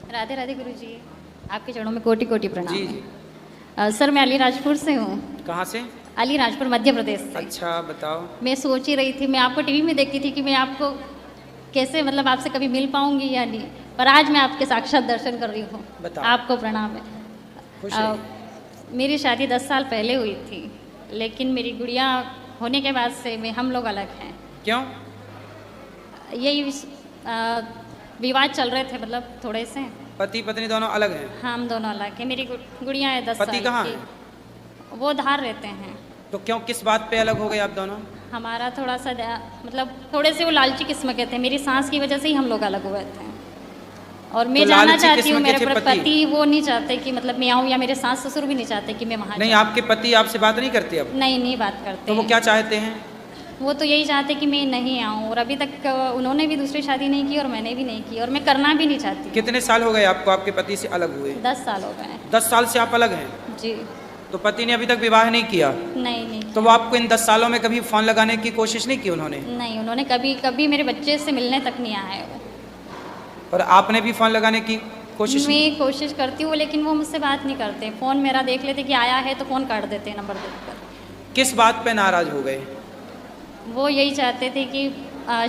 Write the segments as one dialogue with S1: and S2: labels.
S1: राधे राधे गुरुजी, आपके चरणों में कोटि कोटि प्रणाम।
S2: जी जी।
S1: सर मैं अलीराजपुर से हूँ।
S2: कहाँ से?
S1: अलीराजपुर मध्य प्रदेश से।
S2: अच्छा बताओ।
S1: मैं सोच ही रही थी, मैं आपको टीवी में देखती थी कि मैं आपको कैसे मतलब आपसे कभी मिल पाऊंगी या नहीं, पर आज मैं आपके साक्षात दर्शन कर रही हूँ।
S2: बताओ।
S1: आपको प्रणाम है।
S2: खुश रहिए।
S1: मेरी शादी 10 साल पहले हुई थी, लेकिन मेरी गुड़िया होने के बाद से हम लोग अलग हैं।
S2: क्यों?
S1: यही विवाद चल रहे थे, मतलब थोड़े से।
S2: पति पत्नी दोनों अलग हैं?
S1: हाँ, हम दोनों अलग हैं। मेरी गुड़िया है 10 साल की।
S2: पति कहाँ है?
S1: वो धार रहते हैं।
S2: तो क्यों, किस बात पे अलग हो गए आप दोनों?
S1: हमारा थोड़ा सा मतलब थोड़े से वो लालची किस्म के थे। मेरी सास की वजह से ही हम लोग अलग हुए थे। और मैं
S2: तो
S1: जाना
S2: लालची
S1: चाहती
S2: किस्म
S1: हूँ,
S2: के
S1: मेरे
S2: थे
S1: पति वो नहीं चाहते कि मतलब मैं आऊँ, या मेरे सास ससुर भी नहीं चाहते कि मैं वहाँ
S2: नहीं,
S1: जाऊँ।
S2: आपके पति आपसे बात नहीं करते अब?
S1: नहीं बात करते
S2: तो वो
S1: हैं।
S2: क्या चाहते हैं?
S1: वो तो यही चाहते कि मैं नहीं आऊँ, और अभी तक उन्होंने भी दूसरी शादी नहीं की और मैंने भी नहीं की, और मैं करना भी नहीं चाहती।
S2: कितने साल हो गए आपको आपके पति से अलग हुए?
S1: 10 साल हो गए हैं।
S2: 10 साल से आप अलग हैं?
S1: जी।
S2: तो पति ने अभी तक विवाह नहीं किया?
S1: नहीं
S2: तो वो आपको इन 10 सालों में कभी फोन लगाने की कोशिश नहीं की उन्होंने?
S1: नहीं, उन्होंने कभी मेरे बच्चे से मिलने तक नहीं आया है वो।
S2: और आपने भी फोन लगाने की कोशिश नहीं?
S1: मैं कोशिश करती हूँ, लेकिन वो मुझसे बात नहीं करते। फ़ोन मेरा देख लेते कि आया है तो फ़ोन काट देते नंबर देखकर।
S2: किस बात पे नाराज हो गए?
S1: वो यही चाहते थे कि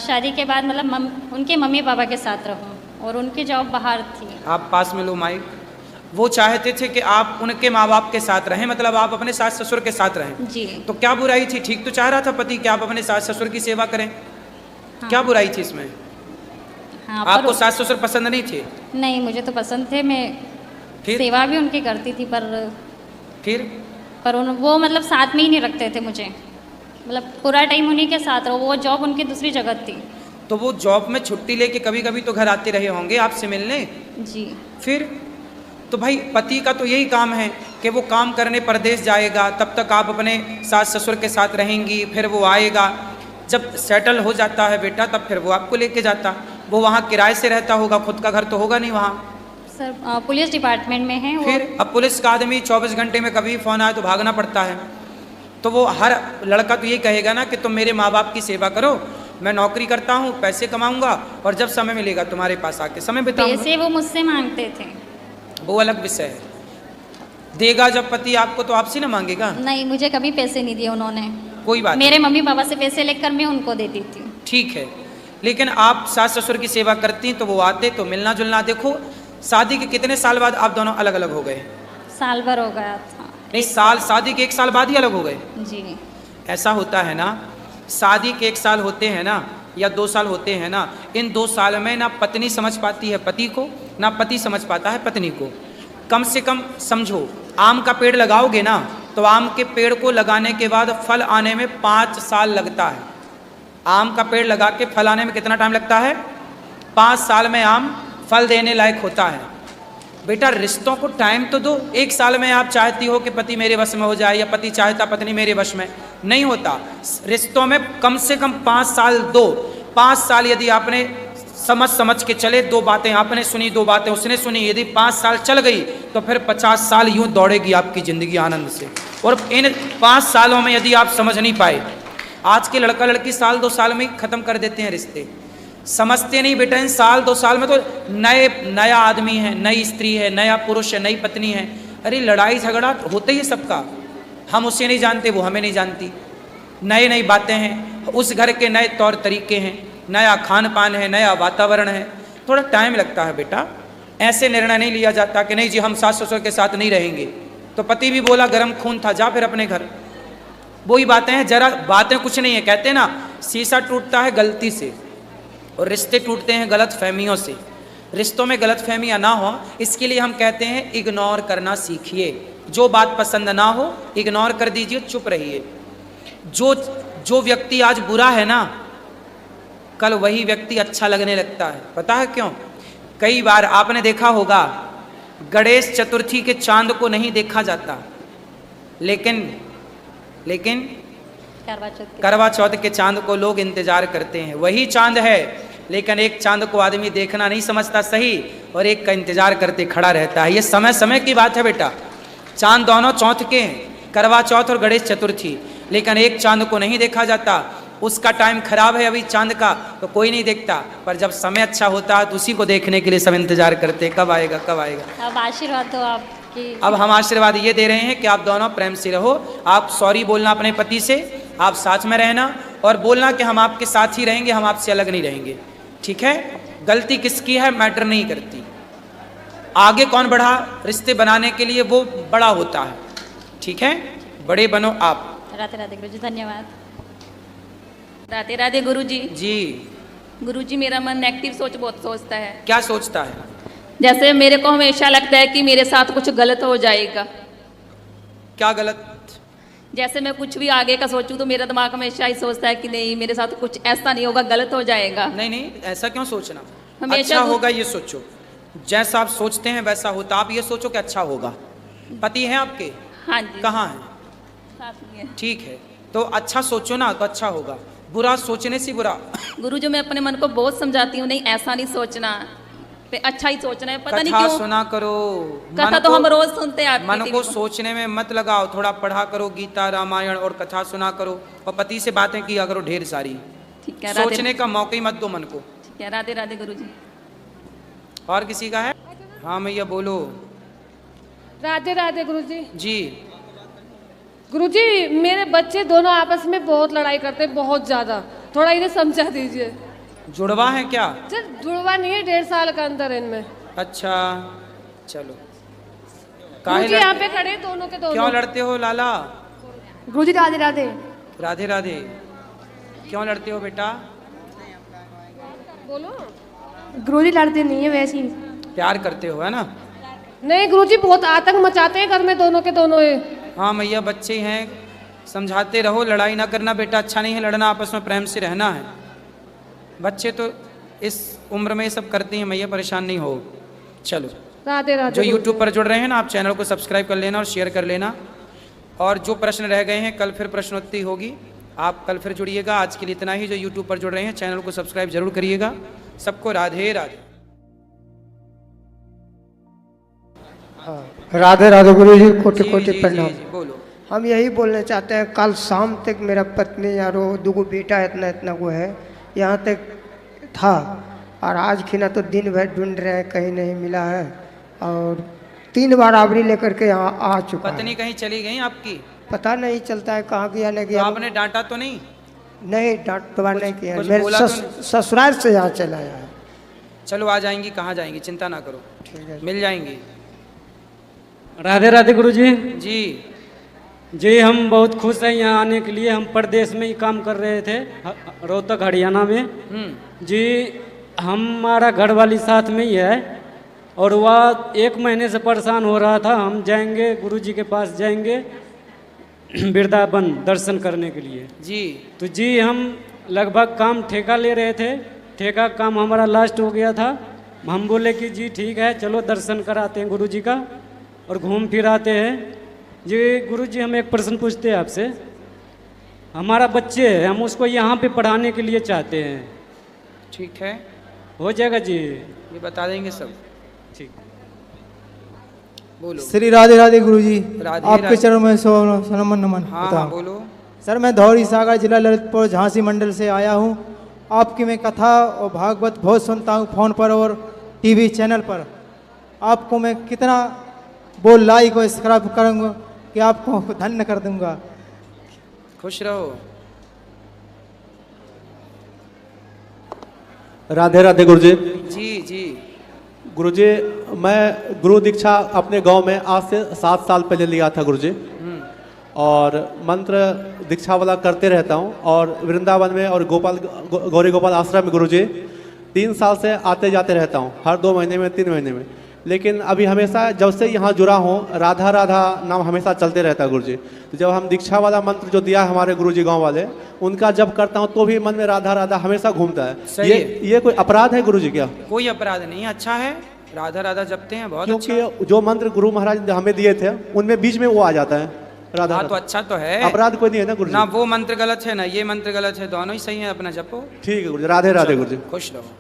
S1: शादी के बाद मतलब उनके मम्मी पापा के साथ रहूँ, और उनकी जॉब बाहर थी।
S2: आप पास में लो माइक। वो चाहते थे कि आप उनके माँ बाप के साथ रहें, मतलब आप अपने सास ससुर के साथ रहें।
S1: जी।
S2: तो क्या बुराई थी? ठीक तो चाह रहा था पति कि आप अपने सास ससुर की सेवा करें।
S1: हाँ।
S2: क्या बुराई थी इसमें?
S1: हाँ,
S2: आपको सास ससुर पसंद नहीं थे?
S1: नहीं, मुझे तो पसंद थे। मैं
S2: फिर?
S1: सेवा भी उनकी करती थी,
S2: फिर
S1: वो मतलब साथ में ही नहीं रखते थे मुझे। मतलब पूरा टाइम उन्हीं के साथ रहो। वो जॉब उनकी दूसरी जगह थी।
S2: तो वो जॉब में छुट्टी लेके कभी कभी तो घर आते रहे होंगे आपसे मिलने?
S1: जी।
S2: फिर तो भाई पति का तो यही काम है कि वो काम करने परदेश जाएगा, तब तक आप अपने सास ससुर के साथ रहेंगी, फिर वो आएगा। जब सेटल हो जाता है बेटा, तब फिर वो आपको लेके जाता। वो वहाँ किराए से रहता होगा, खुद का घर तो होगा नहीं वहाँ।
S1: सर पुलिस डिपार्टमेंट में है वो।
S2: फिर अब पुलिस का आदमी 24 घंटे में कभी फ़ोन आए तो भागना पड़ता है। तो वो हर लड़का तो ये कहेगा ना कि तुम मेरे माँ बाप की सेवा करो, मैं नौकरी करता हूँ, पैसे कमाऊँगा, और जब समय मिलेगा तुम्हारे पास आके समय बिताऊंगा।
S1: पैसे वो मुझसे मांगते थे।
S2: वो अलग विषय है। देगा जब पति आपको तो आपसे ना मांगेगा?
S1: नहीं, मुझे कभी पैसे नहीं दिए उन्होंने।
S2: कोई बात
S1: मेरे मम्मी पापा से पैसे लेकर मैं उनको देती थी।
S2: ठीक है, लेकिन आप सास ससुर की सेवा करती तो वो आते तो मिलना जुलना। देखो शादी के कितने साल बाद आप दोनों अलग अलग हो गए?
S1: साल भर हो गया था।
S2: नहीं, शादी के 1 साल बाद ही अलग हो गए?
S1: जी।
S2: ऐसा होता है ना, शादी के 1 साल होते हैं ना, या 2 साल होते हैं ना, इन 2 साल में ना पत्नी समझ पाती है पति को, ना पति समझ पाता है पत्नी को। कम से कम समझो, आम का पेड़ लगाओगे ना, तो आम के पेड़ को लगाने के बाद फल आने में 5 साल लगता है। आम का पेड़ लगा के फल आने में कितना टाइम लगता है? 5 साल में आम फल देने लायक होता है। बेटा रिश्तों को टाइम तो दो। 1 साल में आप चाहती हो कि पति मेरे वश में हो जाए, या पति चाहता पत्नी मेरे वश में, नहीं होता। रिश्तों में कम से कम 5 साल दो। 5 साल यदि आपने समझ के चले, 2 बातें आपने सुनी, 2 बातें उसने सुनी, यदि 5 साल चल गई तो फिर 50 साल यूं दौड़ेगी आपकी ज़िंदगी आनंद से। और इन 5 सालों में यदि आप समझ नहीं पाए, आज के लड़का लड़की साल 2 साल में ही ख़त्म कर देते हैं रिश्ते। समझते नहीं बेटा, इन साल 2 साल में तो नया आदमी है, नई स्त्री है, नया पुरुष है, नई पत्नी है। अरे लड़ाई झगड़ा होता ही है सबका। हम उसे नहीं जानते, वो हमें नहीं जानती। नई बातें हैं, उस घर के नए तौर तरीके हैं, नया खान पान है, नया वातावरण है। थोड़ा टाइम लगता है बेटा। ऐसे निर्णय नहीं लिया जाता कि नहीं जी हम सास ससुर के साथ नहीं रहेंगे। तो पति भी बोला गर्म खून था, जा फिर अपने घर। वही बातें हैं, जरा बातें कुछ नहीं है। कहते ना शीशा टूटता है गलती से, और रिश्ते टूटते हैं गलत फहमियों से। रिश्तों में गलत फहमियाँ ना हो, इसके लिए हम कहते हैं इग्नोर करना सीखिए। जो बात पसंद ना हो इग्नोर कर दीजिए, चुप रहिए। जो व्यक्ति आज बुरा है ना, कल वही व्यक्ति अच्छा लगने लगता है। पता है क्यों? कई बार आपने देखा होगा, गणेश चतुर्थी के चांद को नहीं देखा जाता, लेकिन करवा चौथ के चांद को लोग इंतजार करते हैं। वही चांद है, लेकिन एक चांद को आदमी देखना नहीं समझता सही, और एक का इंतजार करते खड़ा रहता है। ये समय की बात है बेटा। चांद दोनों चौथ के हैं, करवा चौथ और गणेश चतुर्थी, लेकिन एक चांद को नहीं देखा जाता। उसका टाइम खराब है अभी चांद का तो कोई नहीं देखता, पर जब समय अच्छा होता है तो उसी को देखने के लिए सब इंतजार करते हैं, कब आएगा कब आएगा।
S1: अब आशीर्वाद दो आपकी।
S2: अब हम आशीर्वाद ये दे रहे हैं कि आप दोनों प्रेम से रहो। आप सॉरी बोलना अपने पति से, आप साथ में रहना और बोलना कि हम आपके साथ ही रहेंगे, हम आपसे अलग नहीं रहेंगे, ठीक है। गलती किसकी है मैटर नहीं करती, आगे कौन बढ़ा रिश्ते बनाने के लिए वो बड़ा होता है, ठीक है। बड़े बनो आप।
S1: राधे राधे गुरुजी, धन्यवाद।
S3: राधे राधे गुरुजी।
S2: जी,
S3: गुरुजी मेरा मन नेगेटिव सोच बहुत सोचता है।
S2: क्या सोचता है?
S3: जैसे मेरे को हमेशा लगता है कि मेरे साथ कुछ गलत हो जाएगा।
S2: क्या गलत?
S3: जैसे मैं कुछ भी आगे का सोचूं तो मेरा दिमाग हमेशा ही सोचता है कि नहीं मेरे साथ कुछ ऐसा नहीं होगा, गलत हो जाएगा।
S2: नहीं नहीं, ऐसा क्यों सोचना,
S3: हमेशा
S2: अच्छा होगा ये सोचो। जैसा आप सोचते हैं वैसा होता। आप ये सोचो कि अच्छा होगा। पति है आपके?
S3: हाँ जी।
S2: कहाँ है?
S3: साथ में है।
S2: ठीक है, तो अच्छा सोचो ना तो अच्छा होगा, बुरा सोचने से बुरा।
S3: गुरुजी मैं अपने मन को बहुत समझाती हूँ, नहीं ऐसा नहीं सोचना, पे अच्छा ही सोचना है, पता नहीं
S2: कथा
S3: क्यों।
S2: सुना करो,
S3: कथा तो हम रोज सुनते हैं।
S2: मन को सोचने में मत लगाओ, थोड़ा पढ़ा करो गीता रामायण और कथा सुना करो और पति से बातें किया करो ढेर सारी।
S3: ठीक है,
S2: सोचने का मौका ही मत दो मन को।
S3: ठीक है, राधे राधे गुरुजी।
S2: और किसी का है? हाँ मैया बोलो।
S4: राधे राधे गुरुजी।
S2: जी,
S4: गुरुजी मेरे बच्चे दोनों आपस में बहुत लड़ाई करते हैं, बहुत ज्यादा, थोड़ा इन्हें समझा दीजिए।
S2: जुड़वा है क्या?
S4: सर जुड़वा नहीं है, 1.5 साल का अंतर है इनमें।
S2: अच्छा चलो।
S4: गुरुजी यहाँ पे खड़े दोनों के दोनों।
S2: क्यों लड़ते हो लाला?
S4: गुरुजी राधे राधे।
S2: राधे राधे। क्यों लड़ते हो बेटा?
S4: बोलो।
S5: गुरुजी लड़ते नहीं है, वैसे ही
S2: प्यार करते हो है ना?
S4: नहीं गुरुजी बहुत आतंक मचाते हैं घर में दोनों के दोनों है।
S2: हाँ मैया बच्चे हैं, समझाते रहो, लड़ाई ना करना बेटा, अच्छा नहीं है लड़ना, आपस में प्रेम से रहना है। बच्चे तो इस उम्र में ये सब करते हैं मैया, परेशान नहीं हो। चलो,
S4: राधे राधे।
S2: जो यूट्यूब पर जुड़ रहे हैं ना, आप चैनल को सब्सक्राइब कर लेना और शेयर कर लेना। और जो प्रश्न रह गए हैं कल फिर प्रश्नोत्तरी होगी, आप कल फिर जुड़िएगा। आज के लिए इतना ही। जो यूट्यूब पर जुड़ रहे हैं चैनल को सब्सक्राइब जरूर करिएगा। सबको राधे राधे।
S6: राधे राधे गुरु जी, कोटि
S2: जी,
S6: कोटि
S2: जी,
S6: प्रणाम।
S2: जी, जी, बोलो।
S6: हम यही बोलना चाहते हैं, कल शाम तक मेरा पत्नी यारो दुगो बेटा इतना इतना वो है यहाँ तक था, और आज खिना तो दिन भर ढूंढ रहे हैं, कहीं नहीं मिला है, और 3 बार आवरी लेकर के यहाँ आ चुका है।
S2: पत्नी कहीं चली गई आपकी?
S6: पता नहीं चलता है कहाँ गया नहीं
S2: तो
S6: गया।
S2: आपने डांटा तो नहीं?
S6: नहीं डांट तो नहीं किया,
S2: कुछ
S6: मेरे
S2: बोला तो नहीं?
S6: ससुराल से यहाँ चला आया है।
S2: चलो आ जाएंगी, कहाँ जाएंगी, चिंता ना करो,
S6: ठीक है।
S2: मिल जाएंगी।
S7: राधे राधे गुरुजी।
S2: जी
S7: जी हम बहुत खुश हैं यहाँ आने के लिए। हम प्रदेश में ही काम कर रहे थे, रोहतक हरियाणा में। जी हमारा घर वाली साथ में ही है और वह 1 महीने से परेशान हो रहा था। हम जाएंगे गुरुजी के पास जाएंगे वृंदावन दर्शन करने के लिए।
S2: जी
S7: तो जी हम लगभग काम ठेका ले रहे थे, ठेका काम हमारा लास्ट हो गया था। हम बोले कि जी ठीक है चलो दर्शन कराते हैं गुरुजी का और घूम फिर आते हैं। जी गुरुजी हम एक प्रश्न पूछते हैं आपसे। हमारा बच्चे है, हम उसको यहाँ पे पढ़ाने के लिए चाहते हैं,
S2: ठीक है,
S7: हो जाएगा जी?
S2: ये बता देंगे सब।
S7: ठीक।
S2: बोलो।
S8: श्री राधे राधे गुरुजी,
S2: राधे
S8: आपके
S2: राधे।
S8: चरणों में नमन नमन।
S2: हाँ
S8: बताओ।
S2: हाँ बोलो।
S8: सर मैं धौरी सागर जिला ललितपुर झांसी मंडल से आया हूँ। आपकी मैं कथा और भागवत बहुत सुनता हूँ फ़ोन पर और टीवी चैनल पर। आपको मैं कितना वो लाइक और सब्सक्राइब करूँगा कि आपको धन्य कर दूंगा।
S2: खुश रहो।
S9: राधे राधे गुरुजी।
S2: जी जी
S9: गुरुजी मैं गुरु दीक्षा अपने गांव में आज से 7 साल पहले लिया था गुरुजी, और मंत्र दीक्षा वाला करते रहता हूं। और वृंदावन में और गौरी गोपाल आश्रम में गुरुजी 3 साल से आते जाते रहता हूं, हर 2 महीने में 3 महीने में। लेकिन अभी हमेशा जब से यहाँ जुड़ा हूँ राधा राधा नाम हमेशा चलते रहता है गुरुजी। तो जब हम दीक्षा वाला मंत्र जो दिया है हमारे गुरुजी गांव वाले, उनका जब करता हूँ तो भी मन में राधा राधा हमेशा घूमता है।
S2: सही है।
S9: ये कोई अपराध है गुरुजी क्या?
S2: कोई अपराध नहीं, अच्छा है, राधा राधा जपते हैं, बहुत अच्छा।
S9: क्योंकि जो मंत्र गुरु महाराज ने हमें दिए थे उनमें बीच में वो आ जाता है राधा
S2: हाँ तो
S9: राधा।
S2: अच्छा तो है,
S9: अपराध कोई नहीं है ना गुरुजी?
S2: ना वो मंत्र गलत है ना ये मंत्र गलत है, दोनों ही सही है, अपना जपो।
S9: ठीक है गुरुजी, राधे राधे गुरुजी।
S2: खुश रहो।